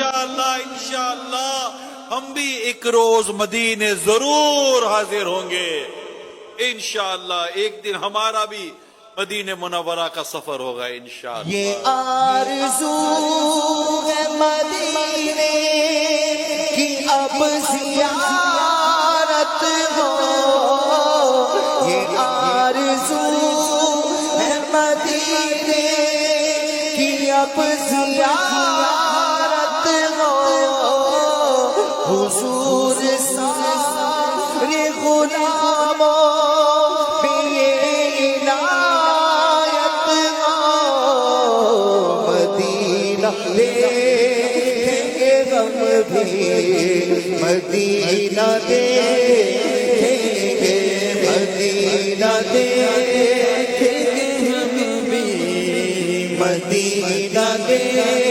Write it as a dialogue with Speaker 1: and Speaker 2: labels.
Speaker 1: انشاءاللہ ہم بھی ایک روز مدینے ضرور حاضر ہوں گے انشاءاللہ. ایک دن ہمارا بھی مدینہ منورہ کا سفر ہوگا انشاءاللہ.
Speaker 2: یہ آرزو ہے مدینے کی اب زیارت ہو. یہ آرزو ہے مدینے کی اب زیارت ہو. حضور سارے غلاموں دیکھیں گے ہم بھی مدینہ دیکھیں گے مدینہ دیکھیں گے ہم بھی مدینہ دیکھیں